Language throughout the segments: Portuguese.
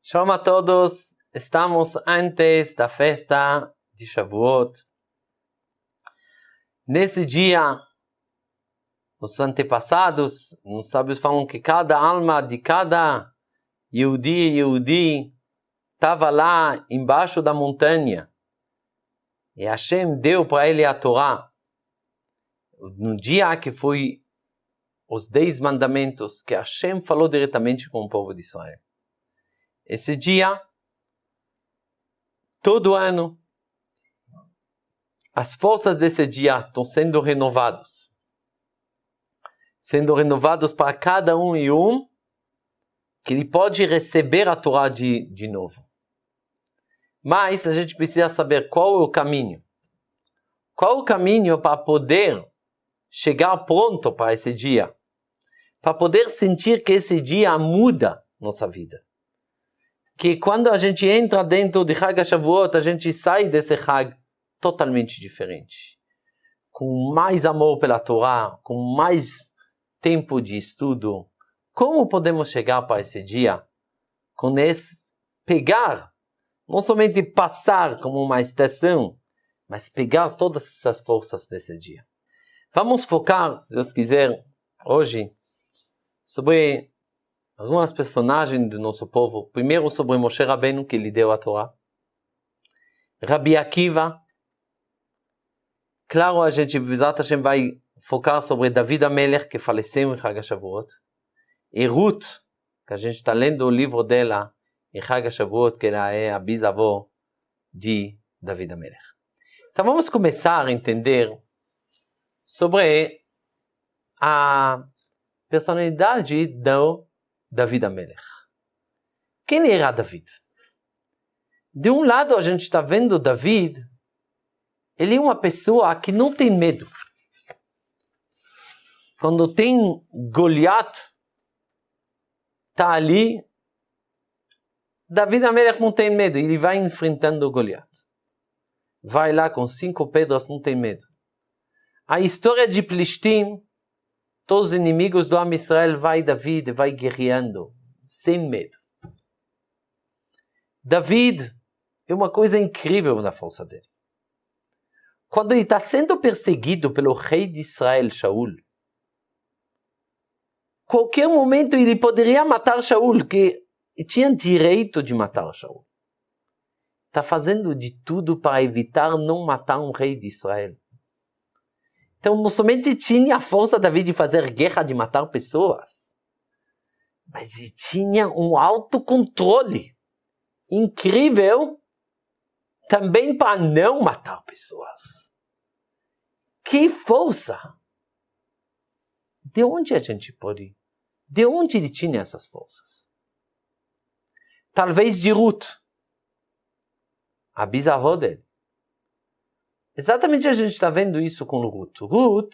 Shalom a todos, estamos antes da festa de Shavuot. Nesse dia, os antepassados, os sábios falam que cada alma de cada Yehudi estava lá embaixo da montanha. E Hashem deu para ele a Torá. No dia que foi os 10 mandamentos, que Hashem falou diretamente com o povo de Israel. Esse dia, todo ano, as forças desse dia estão sendo renovadas. Sendo renovados para cada um e um, que ele pode receber a Torá de novo. Mas a gente precisa saber qual é o caminho. Qual é o caminho para poder chegar pronto para esse dia? Para poder sentir que esse dia muda nossa vida. Que quando a gente entra dentro de Chag HaShavuot, a gente sai desse Chag totalmente diferente. Com mais amor pela Torá, com mais tempo de estudo. Como podemos chegar para esse dia? Com esse pegar, não somente passar como uma estação, mas pegar todas essas forças desse dia. Vamos focar, se Deus quiser, hoje, sobre algumas personagens do nosso povo. Primeiro sobre Moshe Rabbeinu, que lhe deu a Torá. Rabi Akiva. Claro, a gente vai focar sobre David HaMelech, que faleceu em Chag HaShavuot. E Ruth, que a gente está lendo o livro dela em Chag HaShavuot, que ela é a bisavó de David HaMelech. Então vamos começar a entender sobre a personalidade do David HaMelech. Quem era David? De um lado a gente está vendo David, ele é uma pessoa que não tem medo. Quando tem Goliat, está ali, David HaMelech não tem medo, ele vai enfrentando Goliat. Vai lá com 5 pedras, não tem medo. A história de Plishtim, todos os inimigos do Am Israel, David vai guerreando, sem medo. David é uma coisa incrível na força dele. Quando ele está sendo perseguido pelo rei de Israel, Shaul, qualquer momento ele poderia matar Shaul, que tinha direito de matar Shaul. Está fazendo de tudo para evitar não matar um rei de Israel. Então, não somente tinha a força David de fazer guerra, de matar pessoas, mas ele tinha um autocontrole incrível também para não matar pessoas. Que força! De onde a gente pode? De onde ele tinha essas forças? Talvez de Ruth, a bisavó dele. Exatamente a gente está vendo isso com Ruth. Ruth,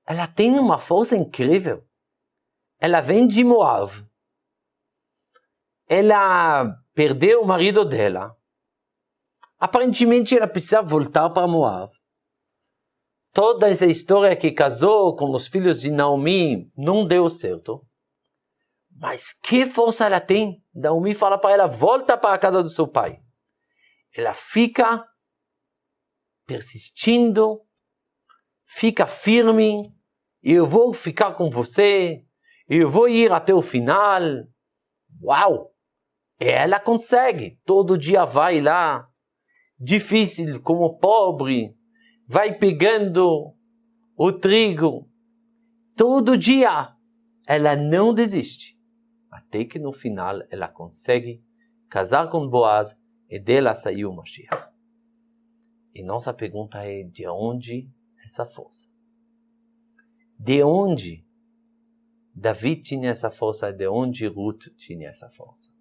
ela tem uma força incrível. Ela vem de Moab. Ela perdeu o marido dela. Aparentemente ela precisa voltar para Moab. Toda essa história que casou com os filhos de Naomi não deu certo. Mas que força ela tem? Naomi fala para ela, volta para a casa do seu pai. Ela fica persistindo, fica firme, eu vou ficar com você, eu vou ir até o final. Uau! Ela consegue, todo dia vai lá, difícil como pobre, vai pegando o trigo, todo dia. Ela não desiste, até que no final ela consegue casar com Boaz, e dela saiu o Mashiach. E nossa pergunta é, de onde essa força? De onde David tinha essa força? De onde Ruth tinha essa força?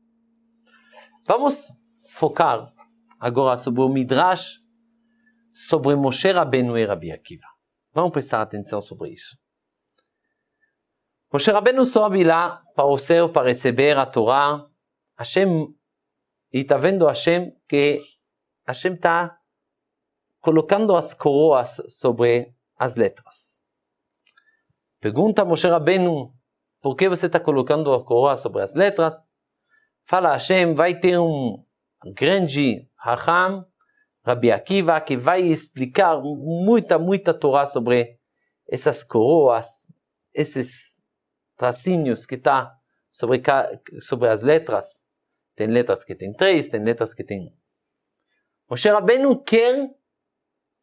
Vamos focar agora sobre o Midrash, sobre Moshe Rabbeinu e Rabi Akiva. Vamos prestar atenção sobre isso. Moshe Rabbeinu sobe lá para o céu, para receber a Torá. Hashem, e está vendo Hashem que Hashem está colocando as coroas sobre as letras. Pergunta Moshe Rabbeinu Por que você está colocando a coroa sobre as letras? Fala Hashem, vai ter um grande Hacham, Rabi Akiva, que vai explicar muita Torá sobre essas coroas, esses tracinhos que está sobre as letras. Tem letras que tem 3, tem letras que tem 1. Moshe Rabbeinu quer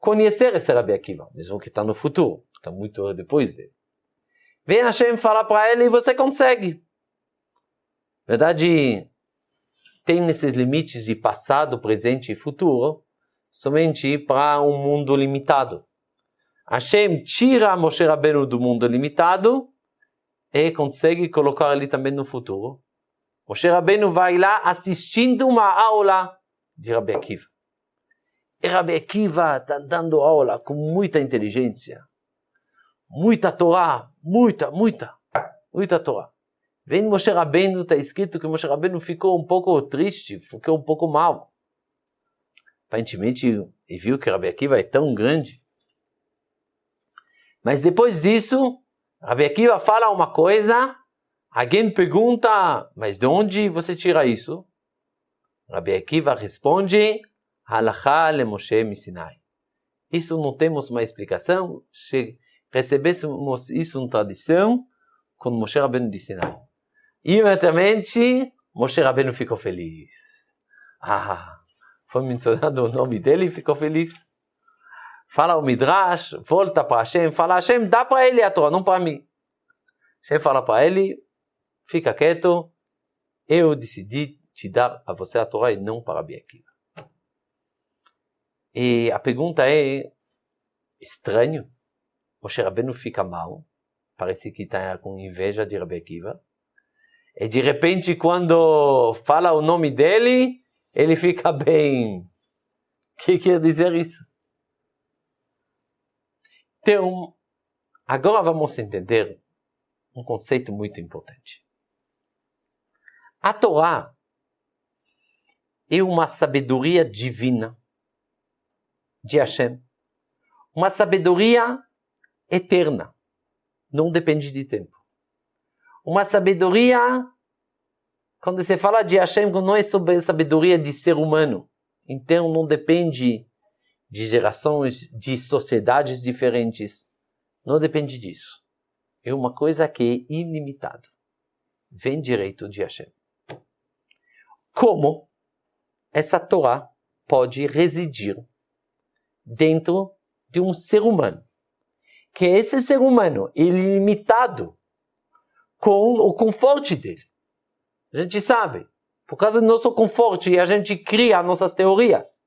conhecer esse Rabi Akiva, mesmo que está no futuro, está muito depois dele. Vem Hashem falar para ele e você consegue. Na verdade, tem esses limites de passado, presente e futuro, somente para um mundo limitado. Hashem tira Moshe Rabbeinu do mundo limitado e consegue colocar ele também no futuro. Moshe Rabbeinu vai lá assistindo uma aula de Rabi Akiva. E Rabi Akiva está dando aula com muita inteligência. Muita Torá, muita Torá. Vem Moshe Rabbeinu, está escrito que Moshe Rabbeinu ficou um pouco triste, ficou um pouco mal. Aparentemente, ele viu que Rabi Akiva é tão grande. Mas depois disso, Rabi Akiva fala uma coisa, alguém pergunta, mas de onde você tira isso? Rabi Akiva responde, Halachá le Moshe Sinai. Isso não temos uma explicação, recebemos isso em tradição com Moshe Rabbeinu de Sinai. E imediatamente, Moshe Rabbeinu ficou feliz. Foi mencionado o nome dele e ficou feliz. Fala o Midrash, volta para Hashem, fala Hashem, dá para ele a Torá, não para mim. Hashem fala para ele, fica quieto, eu decidi te dar a você a Torá e não para Rabi Akiva. E a pergunta é, estranho, Moshe Rabbeinu fica mal, parece que está com inveja de Rabi Akiva, e de repente quando fala o nome dele, ele fica bem. O que quer dizer isso? Então, agora vamos entender um conceito muito importante. A Torá é uma sabedoria divina de Hashem. Uma sabedoria eterna. Não depende de tempo. Uma sabedoria, quando se fala de Hashem, não é sobre sabedoria de ser humano. Então não depende de gerações, de sociedades diferentes. Não depende disso. É uma coisa que é ilimitada. Vem direito de Hashem. Como essa Torá pode residir dentro de um ser humano? Que esse ser humano é ilimitado com o conforto dele. A gente sabe. Por causa do nosso conforto, a gente cria nossas teorias.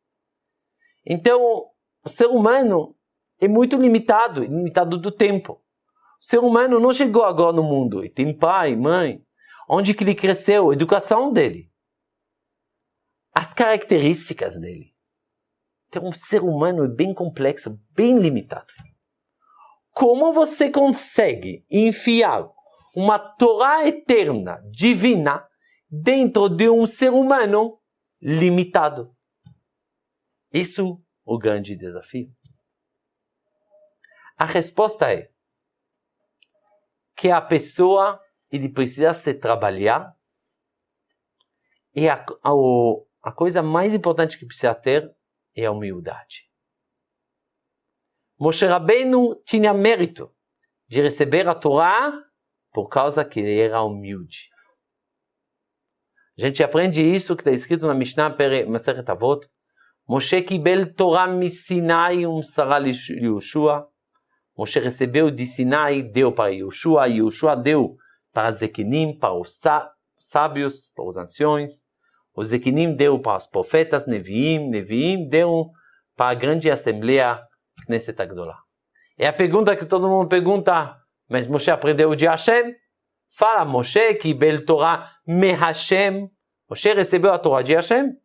Então, o ser humano é muito limitado do tempo. O ser humano não chegou agora no mundo. Ele tem pai, mãe. Onde que ele cresceu? A educação dele. As características dele. Então, um ser humano é bem complexo, bem limitado. Como você consegue enfiar uma Torá eterna, divina, dentro de um ser humano limitado? Isso é o grande desafio. A resposta é que a pessoa ele precisa se trabalhar e a coisa mais importante que precisa ter é a humildade. Moshe Rabbeinu tinha mérito de receber a Torá por causa que ele era humilde. A gente aprende isso que está escrito na Mishnah Masechet Avot. Moshe quibel Torá Sinai Sara Yoshua. Moshe recebeu de Sinai, deu para Yoshua. Yoshua deu para Zequinim, para os sábios, para os anciões. Os Zequinim deu para os profetas, Neviim deu para a grande assembleia Knesset Agdolah. É a pergunta que todo mundo pergunta, mas Moshe aprendeu de Hashem? Fala, Moshe quibel Torá me Hashem. Moshe recebeu a Torá de Hashem?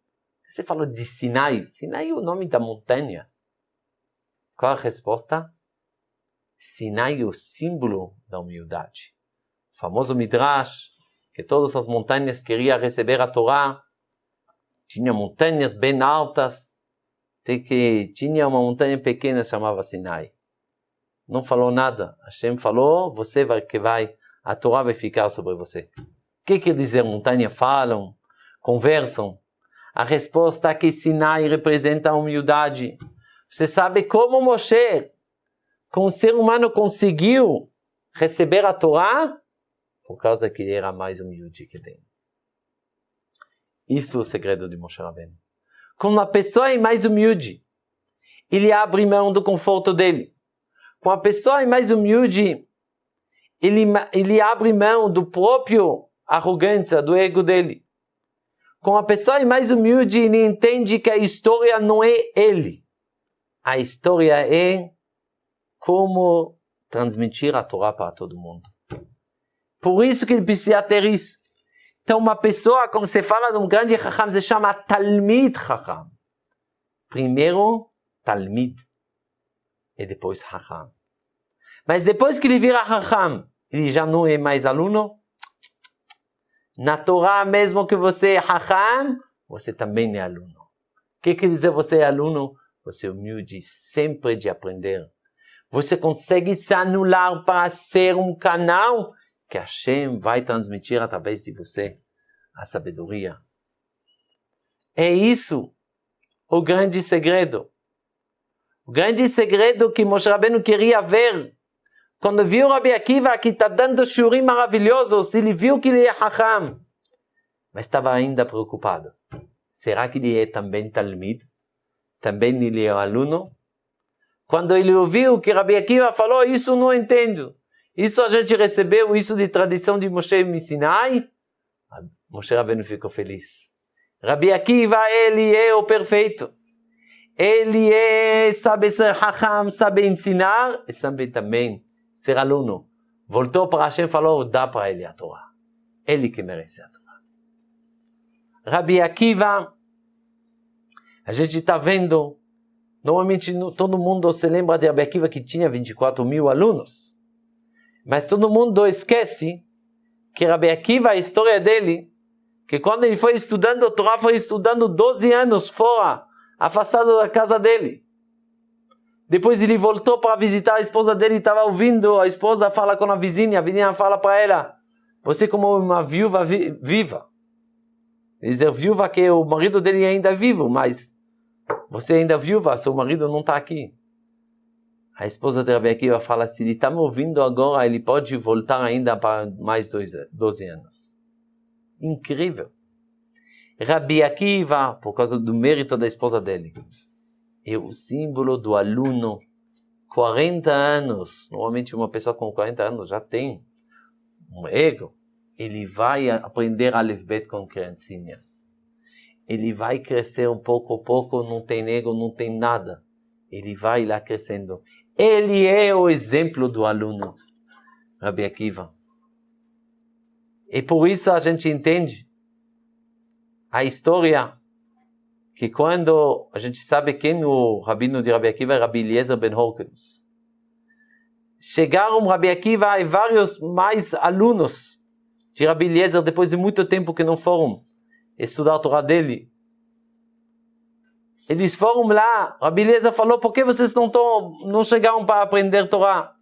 Você falou de Sinai. Sinai é o nome da montanha. Qual a resposta? Sinai é o símbolo da humildade. O famoso Midrash, que todas as montanhas queriam receber a Torá. Tinha montanhas bem altas. Tinha uma montanha pequena que chamava Sinai. Não falou nada. Hashem falou, você que vai a Torá vai ficar sobre você. O que quer dizer montanha? Falam, conversam. A resposta é que Sinai representa a humildade. Você sabe como Moshe, como o ser humano conseguiu receber a Torá? Por causa que ele era mais humilde que tem. Isso é o segredo de Moshe Rabbeinu. Quando a pessoa é mais humilde, ele abre mão do conforto dele. Quando a pessoa é mais humilde, ele abre mão do próprio arrogância, do ego dele. Quando a pessoa é mais humilde, ele entende que a história não é ele. A história é como transmitir a Torá para todo mundo. Por isso que ele precisa ter isso. Então uma pessoa, como se fala de um grande Chacham, se chama Talmid Chacham. Primeiro Talmid e depois Chacham. Mas depois que ele vira Chacham, ele já não é mais aluno. Na Torá, mesmo que você é Chacham, você também é aluno. O que quer dizer você é aluno? Você é humilde sempre de aprender. Você consegue se anular para ser um canal que Hashem vai transmitir através de você a sabedoria. É isso o grande segredo. O grande segredo que Moshe Rabbeinu queria ver. Quando viu Rabi Akiva que está dando shurim maravilhosos, ele viu que ele é Chacham. Mas estava ainda preocupado. Será que ele é também Talmid? Também ele é aluno? Quando ele ouviu que Rabi Akiva falou, isso não entendo. Isso a gente recebeu, isso de tradição de Moshe Sinai. Moshe Rabbeinu ficou feliz. Rabi Akiva, ele é o perfeito. Ele sabe ser Chacham, sabe ensinar e sabe também ser aluno. Voltou para Hashem e falou, dá para ele a Torá. Ele que merece a Torá. Rabi Akiva, a gente está vendo, normalmente todo mundo se lembra de Rabi Akiva que tinha 24 mil alunos. Mas todo mundo esquece que Rabi Akiva, a história dele, que quando ele foi estudando a Torá, foi estudando 12 anos fora, afastado da casa dele. Depois ele voltou para visitar a esposa dele, estava ouvindo, a esposa fala com a vizinha fala para ela, você como uma viúva viva. Dizer viúva que o marido dele ainda é vivo, mas você ainda é viúva, seu marido não está aqui. A esposa de Rabi Akiva fala, se ele está me ouvindo agora, ele pode voltar ainda para mais 12 anos. Incrível. Rabi Akiva, por causa do mérito da esposa dele, é o símbolo do aluno. 40 anos, normalmente uma pessoa com 40 anos já tem um ego. Ele vai aprender Aleph Bet com criancinhas. Ele vai crescer um pouco a pouco, não tem ego, não tem nada. Ele vai lá crescendo. Ele é o exemplo do aluno, Rabi Akiva. E por isso a gente entende a história que quando a gente sabe quem o rabino de Rabi Akiva é Rabi Eliezer ben Horkelus. Chegaram Rabi Akiva e vários mais alunos de Rabi Eliezer depois de muito tempo que não foram estudar a Torá dele. Eles foram lá, Rabi Eliezer falou, por que vocês não chegaram para aprender Torá?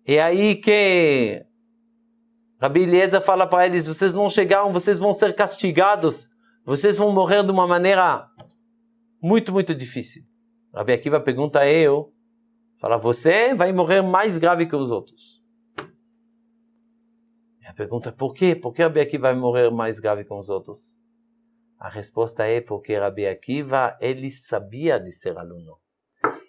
E aí que Rabi Eliezer fala para eles, vocês não chegaram, vocês vão ser castigados, vocês vão morrer de uma maneira muito, muito difícil. Rabi Akiva pergunta a eu, fala, você vai morrer mais grave que os outros. E a pergunta, por quê? Por que Rabi Akiva vai morrer mais grave que os outros? A resposta é porque Rabi Akiva, ele sabia de ser aluno.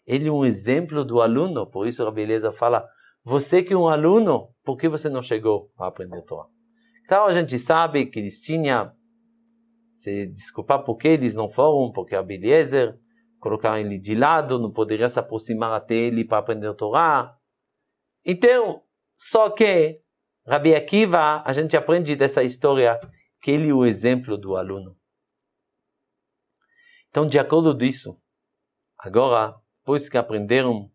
Ele é um exemplo do aluno, por isso Rabi Eliezer fala, você que é um aluno, por que você não chegou a aprender Torá? Então a gente sabe que eles tinham, se desculpar por que eles não foram, porque Rabi Eliezer colocaram ele de lado, não poderia se aproximar até ele para aprender Torá. Então, só que Rabi Akiva, a gente aprende dessa história que ele é o exemplo do aluno. Então, de acordo disso, agora, depois que aprendemos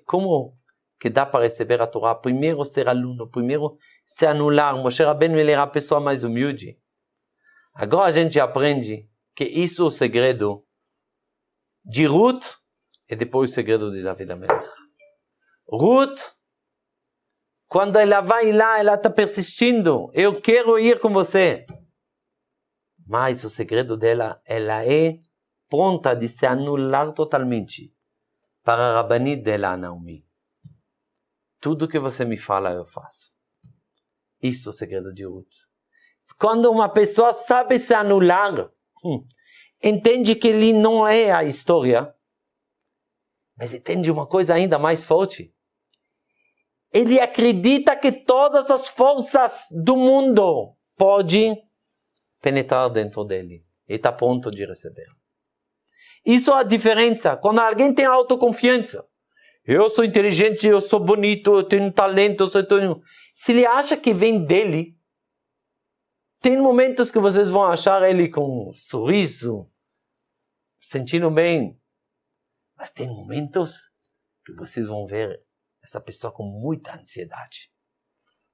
como que dá para receber a Torá, primeiro ser aluno, primeiro se anular. Moshe Rabbeinu, ele era a pessoa mais humilde. Agora a gente aprende que isso é o segredo de Ruth e depois o segredo de David HaMelech. Ruth Quando ela vai lá, ela está persistindo. Eu quero ir com você. Mas o segredo dela, ela é pronta de se anular totalmente para a Rabanit dela, Naomi. Tudo que você me fala, eu faço. Isso é o segredo de Ruth. Quando uma pessoa sabe se anular, entende que ele não é a história, mas entende uma coisa ainda mais forte. Ele acredita que todas as forças do mundo podem penetrar dentro dele. Ele está pronto de receber. Isso é a diferença. Quando alguém tem autoconfiança, eu sou inteligente, eu sou bonito, eu tenho talento, se ele acha que vem dele, tem momentos que vocês vão achar ele com um sorriso, sentindo bem. Mas tem momentos que vocês vão ver essa pessoa com muita ansiedade.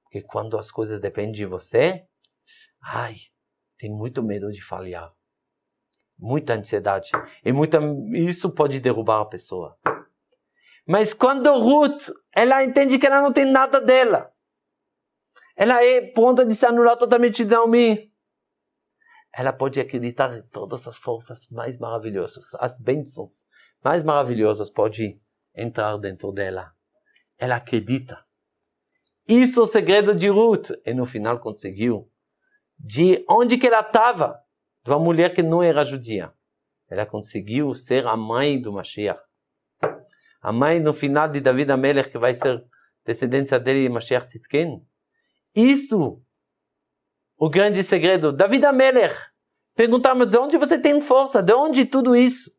Porque quando as coisas dependem de você, tem muito medo de falhar. Muita ansiedade. Isso pode derrubar a pessoa. Mas quando Ruth, ela entende que ela não tem nada dela. Ela é pronta de se anular totalmente de Naomi. Ela pode acreditar em todas as forças mais maravilhosas. As bênçãos mais maravilhosas podem entrar dentro dela. Ela acredita. Isso é o segredo de Ruth. E no final conseguiu. De onde que ela estava? De uma mulher que não era judia. Ela conseguiu ser a mãe do Mashiach. A mãe no final de David HaMelech, que vai ser descendência dele de Mashiach Tzidken. Isso, o grande segredo. David HaMelech. Perguntamos, de onde você tem força? De onde tudo isso?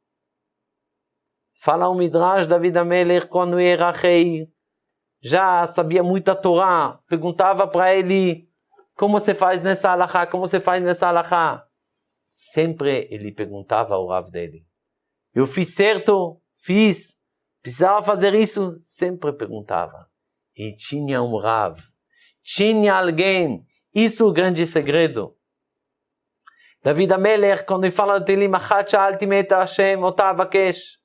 Fala o Midrash, David HaMelech, quando era rei, já sabia muita Torá. Perguntava para ele, como você faz nessa halachá? Como você faz nessa halachá? Sempre ele perguntava ao Rav dele. Eu fiz certo? Fiz. Precisava fazer isso? Sempre perguntava. E tinha um Rav. Tinha alguém. Isso é o grande segredo. David HaMelech, quando ele fala de Telim, Achat Sha'alti Me'et Hashem, Ota Avakesh.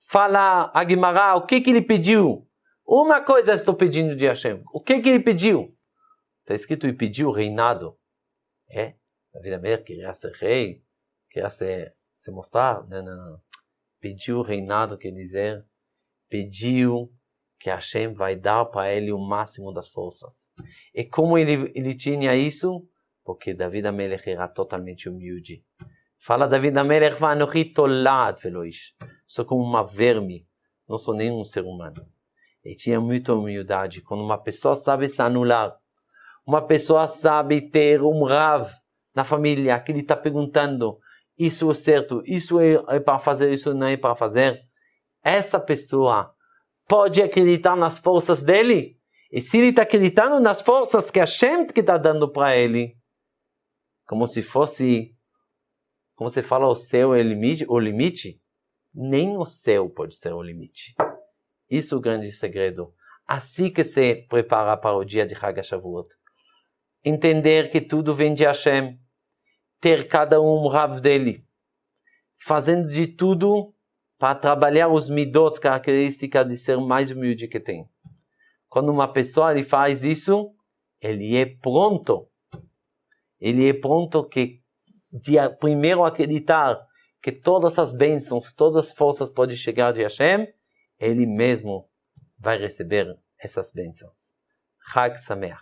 Fala a Guimará, o que ele pediu? Uma coisa que estou pedindo de Hashem. O que ele pediu? Está escrito, ele pediu reinado. David HaMelech queria ser rei, queria se mostrar. Não. Pediu reinado, quer dizer, pediu que Hashem vai dar para ele o máximo das forças. E como ele tinha isso? Porque David HaMelech era totalmente humilde. Fala David HaMelech, Vanochi tolat veloish. Sou como uma verme, não sou nem um ser humano. Ele tinha muita humildade. Quando uma pessoa sabe se anular, uma pessoa sabe ter um Rav na família, que ele está perguntando, isso é certo, isso é para fazer, isso não é para fazer. Essa pessoa pode acreditar nas forças dele. E se ele está acreditando nas forças que Hashem está dando para ele, como se fosse, como você fala, o céu é o limite, nem o céu pode ser o limite. Isso é o grande segredo. Assim que se prepara para o dia de Chag HaShavuot. Entender que tudo vem de Hashem. Ter cada um Rav dele. Fazendo de tudo para trabalhar os midot, características de ser mais humilde que tem. Quando uma pessoa ele faz isso, ele é pronto. Ele é pronto que de primeiro acreditar que todas as bênçãos, todas as forças podem chegar de Hashem, ele mesmo vai receber essas bênçãos. Chag Sameach.